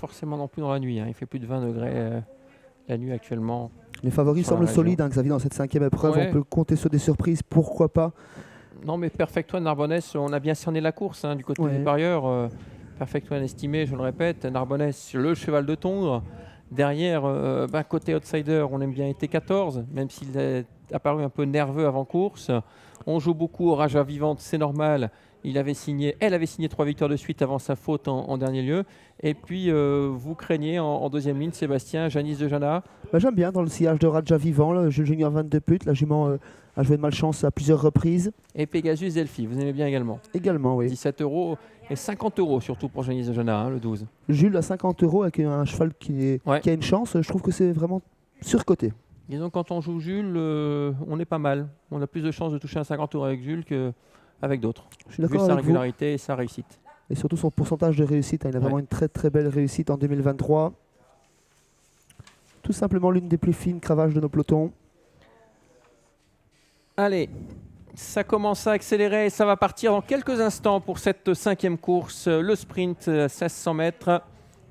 forcément non plus dans la nuit. Il fait plus de 20 degrés la nuit actuellement. Les favoris semblent solides, Xavier, dans cette 5e épreuve. Ouais. On peut compter sur des surprises, pourquoi pas. Non, mais Perfect One, Narbonness, on a bien cerné la course du côté des parieurs. Perfect One estimé, je le répète. Narbonness, le cheval de Tongres. Derrière, côté outsider, on aime bien ET14, même s'il est apparu un peu nerveux avant course. On joue beaucoup au Raja Vivante, c'est normal. Elle avait signé 3 victoires de suite avant sa faute en dernier lieu. Et puis, vous craignez en deuxième ligne, Sébastien, Janice de Jana. J'aime bien dans le sillage de Raja Vivant, le junior 22 putes. La jument a joué de malchance à plusieurs reprises. Et Pegasus Delphi, vous aimez bien également. Également, oui. 17 € et 50 € surtout pour Janice de Jana, le 12. Jules à 50 € avec un cheval qui a une chance. Je trouve que c'est vraiment surcoté. Disons, quand on joue Jules, on est pas mal. On a plus de chances de toucher un 50 € avec Jules qu'avec d'autres. Je suis d'accord avec sa avec régularité et sa réussite. Et surtout son pourcentage de réussite. Il a vraiment une très très belle réussite en 2023. Tout simplement l'une des plus fines cravaches de nos pelotons. Allez, ça commence à accélérer et ça va partir dans quelques instants pour cette 5e course. Le sprint, 1600 mètres.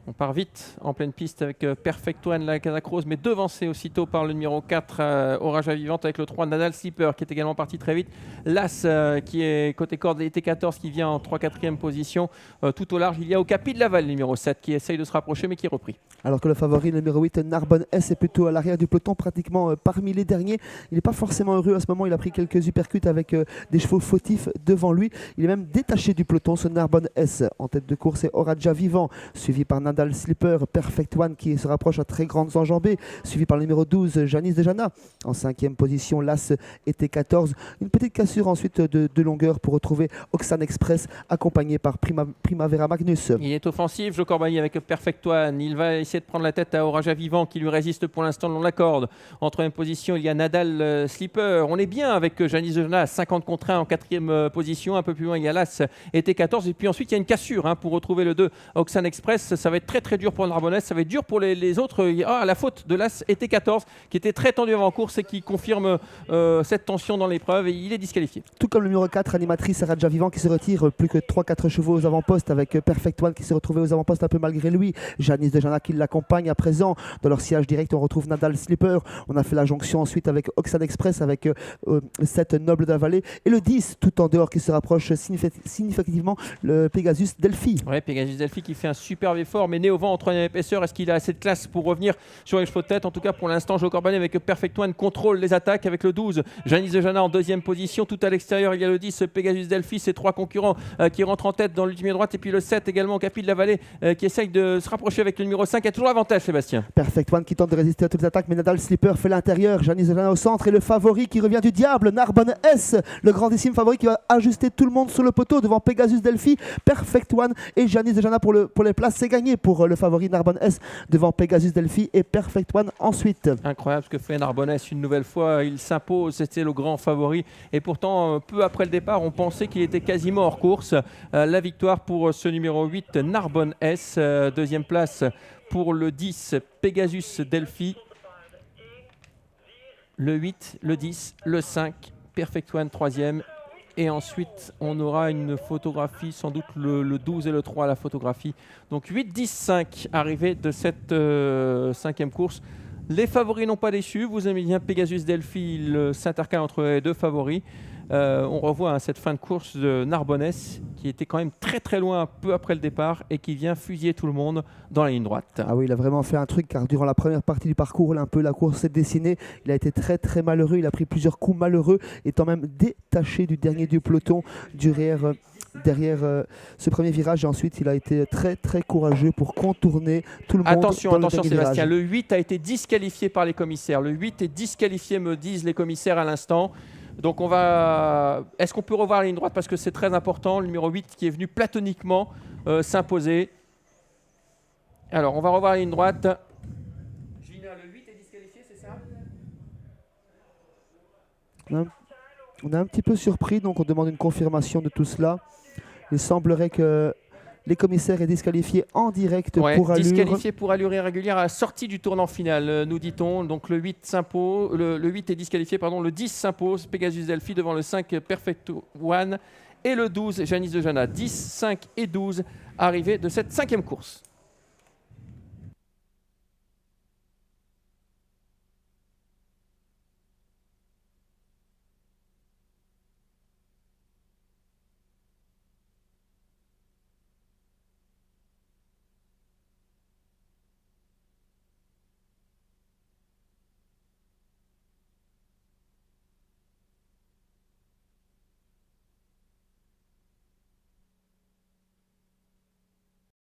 On part vite en pleine piste avec Perfect One, la Casacrose, mais devancé aussitôt par le numéro 4, Orage Vivante, avec le 3, Nadal Slipper, qui est également parti très vite. L'As, qui est côté corde, ET14, qui vient en 3-4e position. Tout au large, il y a Okapi de Laval, numéro 7, qui essaye de se rapprocher, mais qui est repris. Alors que le favori, le numéro 8, Narbonne S, est plutôt à l'arrière du peloton, pratiquement parmi les derniers. Il n'est pas forcément heureux à ce moment. Il a pris quelques uppercuts avec des chevaux fautifs devant lui. Il est même détaché du peloton, ce Narbonne S. En tête de course, c'est Oraja Vivant, suivi par Nadal Slipper, Perfect One qui se rapproche à très grandes enjambées, suivi par le numéro 12, Janice de Jana. En 5e position, l'As était 14. Une petite cassure ensuite de longueur pour retrouver Oxan Express, accompagné par Primavera Magnus. Il est offensif, Joe Corbani avec Perfect One. Il va essayer de prendre la tête à Oraja Vivant qui lui résiste pour l'instant le long de la corde. En 3e position, il y a Nadal Slipper. On est bien avec Janice de Jana, 50 contre 1 en 4e position. Un peu plus loin, il y a l'As était 14. Et puis ensuite, il y a une cassure pour retrouver le 2, Oxan Express. Ça va être très très dur pour Narbonness, ça va être dur pour les autres. La faute de l'As était 14 qui était très tendu avant course et qui confirme cette tension dans l'épreuve et il est disqualifié. Tout comme le numéro 4, animatrice Raja Vivant qui se retire, plus que 3-4 chevaux aux avant-postes avec Perfect One qui s'est retrouvé aux avant-postes un peu malgré lui. Janice de Jana qui l'accompagne à présent. Dans leur sillage direct, on retrouve Nadal Slipper. On a fait la jonction ensuite avec Oxan Express avec 7 Noble de la Vallée et le 10 tout en dehors qui se rapproche significativement, le Pegasus Delphi. Ouais, Pegasus Delphi qui fait un superbe effort mais né au vent en 3e épaisseur. Est-ce qu'il a assez de classe pour revenir sur les chevaux de tête? En tout cas, pour l'instant, Joe Corbani avec Perfect One contrôle les attaques avec le 12. Janice de Jana en 2e position. Tout à l'extérieur, il y a le 10, Pegasus Delphi. Ces 3 concurrents qui rentrent en tête dans l'ultime droite. Et puis le 7 également, Capi de la Vallée, qui essaye de se rapprocher avec le numéro 5. Il y a toujours l'avantage, Sébastien. Perfect One qui tente de résister à toutes les attaques, mais Nadal Slipper fait l'intérieur. Janice de Jana au centre et le favori qui revient du diable, Narbonne S, le grandissime favori qui va ajuster tout le monde sur le poteau devant Pegasus Delphi, Perfect One et Janice de Jana pour les places. C'est gagné pour le favori Narbonne S devant Pegasus Delphi et Perfect One ensuite. Incroyable ce que fait Narbonness une nouvelle fois. Il s'impose, c'était le grand favori. Et pourtant, peu après le départ, on pensait qu'il était quasiment hors course. La victoire pour ce numéro 8, Narbonne S. 2e place pour le 10, Pegasus Delphi. Le 8, le 10, le 5, Perfect One 3e. Et ensuite, on aura une photographie, sans doute le 12 et le 3 à la photographie. Donc 8, 10, 5, arrivée de cette 5e course. Les favoris n'ont pas déçu. Vous aimez bien Pegasus Delphi, il s'intercale entre les 2 favoris. On revoit cette fin de course de Narbonness qui était quand même très très loin peu après le départ et qui vient fusiller tout le monde dans la ligne droite. Ah oui, il a vraiment fait un truc car durant la première partie du parcours, là, un peu la course s'est dessinée. Il a été très très malheureux, il a pris plusieurs coups malheureux, étant même détaché du dernier du peloton derrière ce premier virage. Et ensuite, il a été très très courageux pour contourner tout le monde. Attention Sébastien, virage. le 8 a été disqualifié par les commissaires. Le 8 est disqualifié, me disent les commissaires à l'instant. Donc est-ce qu'on peut revoir la ligne droite parce que c'est très important, le numéro 8 qui est venu platoniquement s'imposer. Alors on va revoir la ligne droite. Gina, le 8 est disqualifié, c'est ça? On est un petit peu surpris, donc on demande une confirmation de tout cela. Il semblerait que les commissaires aient disqualifié en direct pour allure. Disqualifié pour allure irrégulière à la sortie du tournant final, nous dit-on. Donc le 8 s'impose, le 8 est disqualifié, le 10 s'impose, Pegasus Delphi devant le 5 Perfect One et le 12 Janice de Jana. 10, 5 et 12 arrivés de cette 5e course.